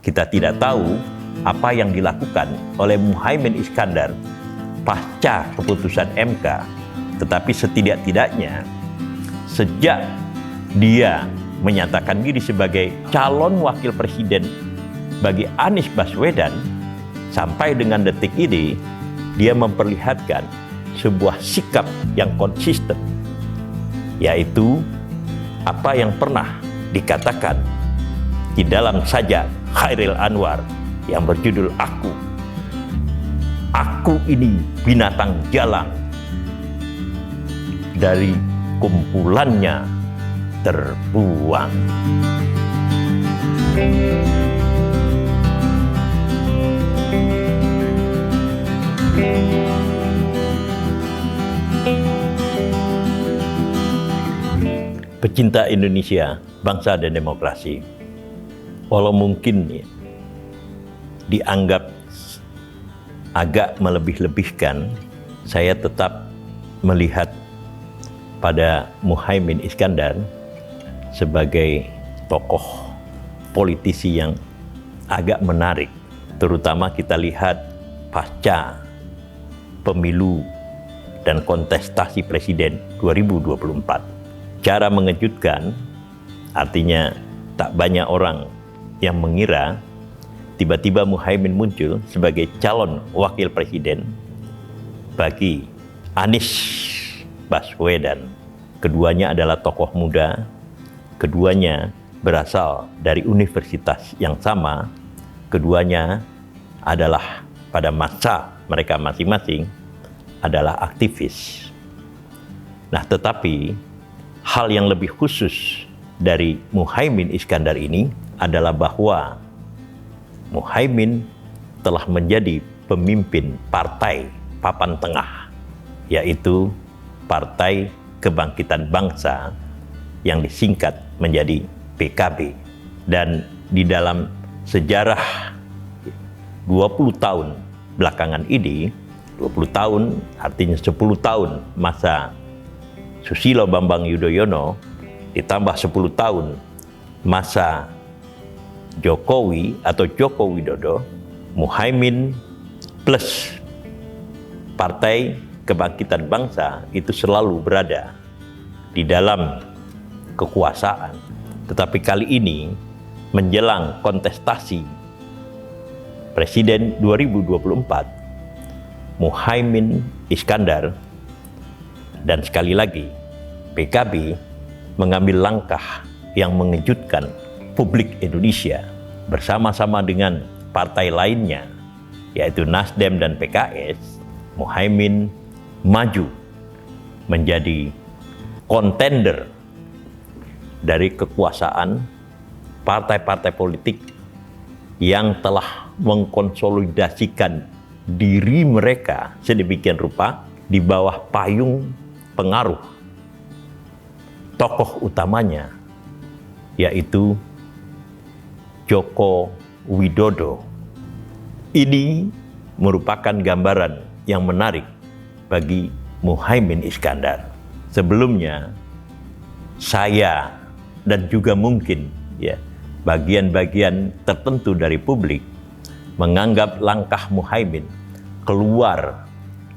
Kita tidak tahu apa yang dilakukan oleh Muhaimin Iskandar pasca keputusan MK, tetapi setidak-tidaknya sejak dia menyatakan diri sebagai calon wakil presiden bagi Anies Baswedan, sampai dengan detik ini dia memperlihatkan sebuah sikap yang konsisten, yaitu apa yang pernah dikatakan di dalam sajak Chairil Anwar yang berjudul Aku ini binatang jalang, dari kumpulannya terbuang. Pecinta Indonesia, bangsa dan demokrasi, walau mungkin dianggap agak melebih-lebihkan, saya tetap melihat pada Muhaimin Iskandar sebagai tokoh politisi yang agak menarik, terutama kita lihat pasca pemilu dan kontestasi presiden 2024. Cara mengejutkan, artinya tak banyak orang yang mengira tiba-tiba Muhaimin muncul sebagai calon wakil presiden bagi Anies Baswedan. Keduanya adalah tokoh muda, keduanya berasal dari universitas yang sama, keduanya adalah pada masa mereka masing-masing adalah aktivis. Nah, tetapi hal yang lebih khusus dari Muhaimin Iskandar ini adalah bahwa Muhaimin telah menjadi pemimpin partai papan tengah, yaitu Partai Kebangkitan Bangsa yang disingkat menjadi PKB. Dan di dalam sejarah 20 tahun belakangan ini, 20 tahun artinya 10 tahun masa Susilo Bambang Yudhoyono ditambah 10 tahun masa Jokowi atau Joko Widodo, Muhaimin plus Partai Kebangkitan Bangsa itu selalu berada di dalam kekuasaan. Tetapi kali ini menjelang kontestasi Presiden 2024, Muhaimin Iskandar dan sekali lagi PKB mengambil langkah yang mengejutkan publik Indonesia bersama-sama dengan partai lainnya, yaitu Nasdem dan PKS. Muhaimin maju menjadi kontender dari kekuasaan partai-partai politik yang telah mengkonsolidasikan diri mereka sedemikian rupa di bawah payung pengaruh tokoh utamanya, yaitu Joko Widodo. Ini merupakan gambaran yang menarik bagi Muhaimin Iskandar. Sebelumnya, saya dan juga mungkin bagian-bagian tertentu dari publik menganggap langkah Muhaimin keluar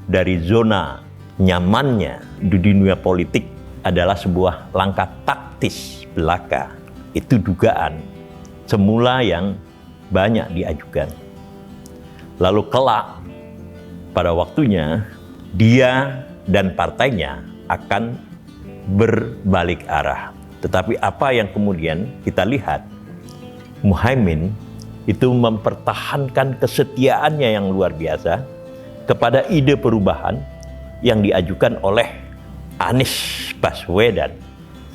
dari zona nyamannya di dunia politik adalah sebuah langkah taktis belaka. Itu dugaan semula yang banyak diajukan. Lalu kelak pada waktunya dia dan partainya akan berbalik arah. Tetapi apa yang kemudian kita lihat, Muhaimin itu mempertahankan kesetiaannya yang luar biasa kepada ide perubahan yang diajukan oleh Anies Baswedan.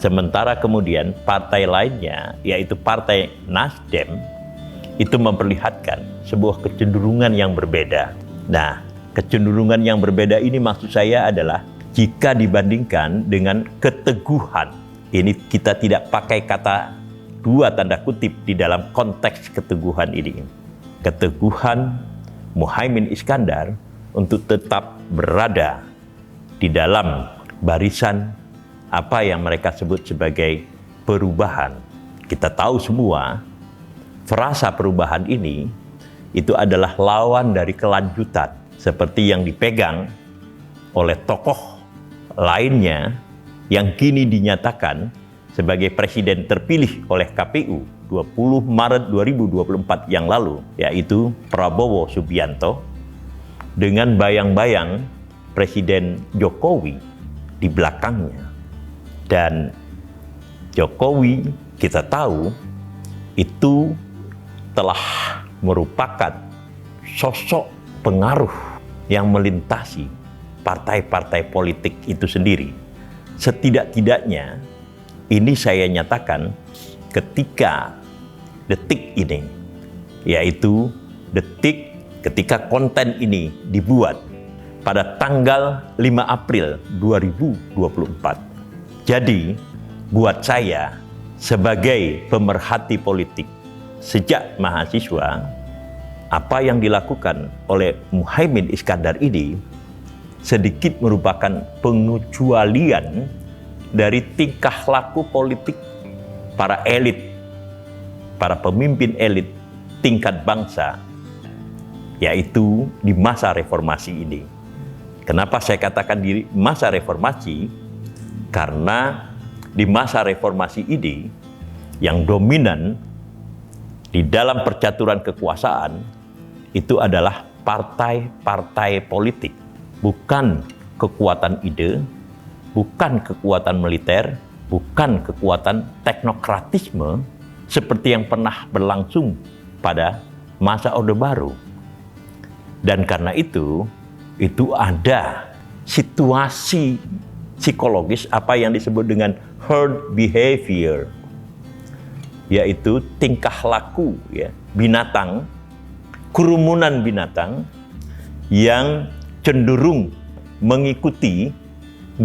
Sementara kemudian partai lainnya, yaitu Partai Nasdem, itu memperlihatkan sebuah kecenderungan yang berbeda. Nah, kecenderungan yang berbeda ini maksud saya adalah jika dibandingkan dengan keteguhan. Ini kita tidak pakai kata dua tanda kutip di dalam konteks keteguhan ini. Keteguhan Muhaimin Iskandar untuk tetap berada di dalam barisan apa yang mereka sebut sebagai perubahan. Kita tahu semua frasa perubahan ini itu adalah lawan dari kelanjutan seperti yang dipegang oleh tokoh lainnya yang kini dinyatakan sebagai presiden terpilih oleh KPU 20 Maret 2024 yang lalu, yaitu Prabowo Subianto, dengan bayang-bayang Presiden Jokowi di belakangnya. Dan Jokowi kita tahu itu telah merupakan sosok pengaruh yang melintasi partai-partai politik itu sendiri. Setidak-tidaknya ini saya nyatakan ketika detik ini, yaitu detik ketika konten ini dibuat pada tanggal 5 April 2024. Jadi, buat saya sebagai pemerhati politik sejak mahasiswa, apa yang dilakukan oleh Muhaimin Iskandar ini sedikit merupakan pengecualian dari tingkah laku politik para elit, para pemimpin elit tingkat bangsa, yaitu di masa reformasi ini. Kenapa saya katakan di masa reformasi? Karena di masa reformasi ini yang dominan di dalam percaturan kekuasaan itu adalah partai-partai politik, bukan kekuatan ide, bukan kekuatan militer, bukan kekuatan teknokratisme seperti yang pernah berlangsung pada masa Orde Baru. Dan karena itu ada situasi psikologis apa yang disebut dengan herd behavior, yaitu tingkah laku binatang, kerumunan binatang yang cenderung mengikuti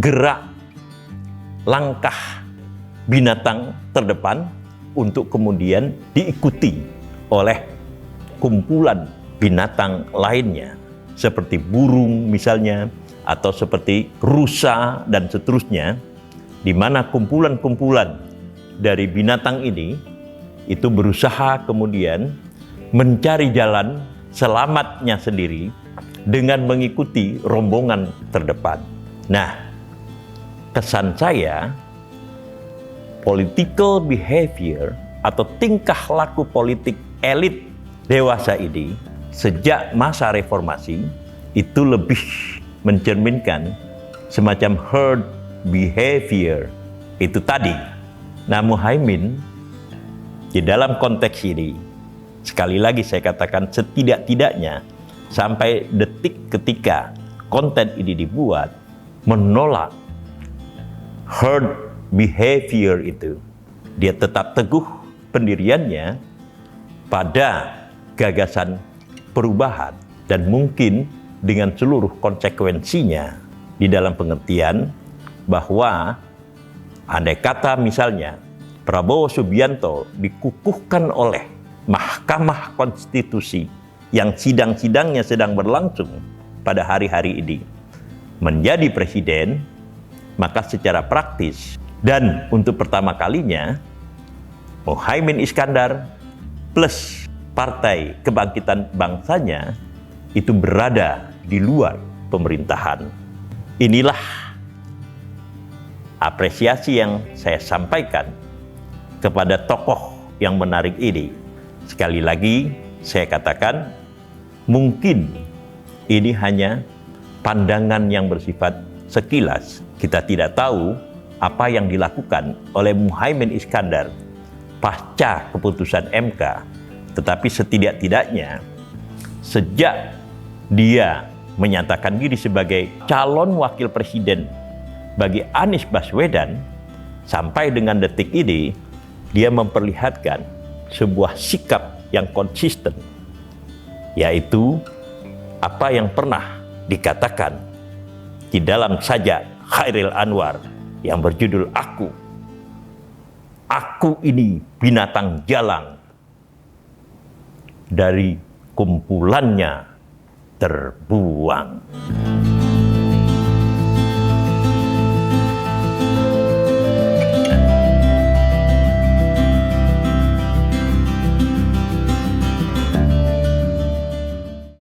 gerak langkah binatang terdepan untuk kemudian diikuti oleh kumpulan binatang lainnya, seperti burung misalnya, atau seperti rusa dan seterusnya, di mana kumpulan-kumpulan dari binatang ini itu berusaha kemudian mencari jalan selamatnya sendiri dengan mengikuti rombongan terdepan. Nah, kesan saya, political behavior atau tingkah laku politik elit dewasa ini sejak masa reformasi itu lebih mencerminkan semacam herd behavior itu tadi. Nah, Muhaimin di dalam konteks ini, sekali lagi saya katakan setidak-tidaknya sampai detik ketika konten ini dibuat, menolak herd behavior itu. Dia tetap teguh pendiriannya pada gagasan perubahan dan mungkin dengan seluruh konsekuensinya, di dalam pengertian bahwa andai kata misalnya Prabowo Subianto dikukuhkan oleh Mahkamah Konstitusi yang sidang-sidangnya sedang berlangsung pada hari-hari ini menjadi presiden, maka secara praktis dan untuk pertama kalinya Muhaimin Iskandar plus Partai Kebangkitan Bangsanya itu berada di luar pemerintahan. Inilah apresiasi yang saya sampaikan kepada tokoh yang menarik ini. Sekali lagi saya katakan, mungkin ini hanya pandangan yang bersifat sekilas. Kita tidak tahu apa yang dilakukan oleh Muhaimin Iskandar pasca keputusan MK. Tetapi setidak-tidaknya sejak dia menyatakan diri sebagai calon wakil presiden bagi Anies Baswedan, sampai dengan detik ini dia memperlihatkan sebuah sikap yang konsisten, yaitu apa yang pernah dikatakan di dalam sajak Chairil Anwar yang berjudul Aku ini binatang jalang, dari kumpulannya terbuang.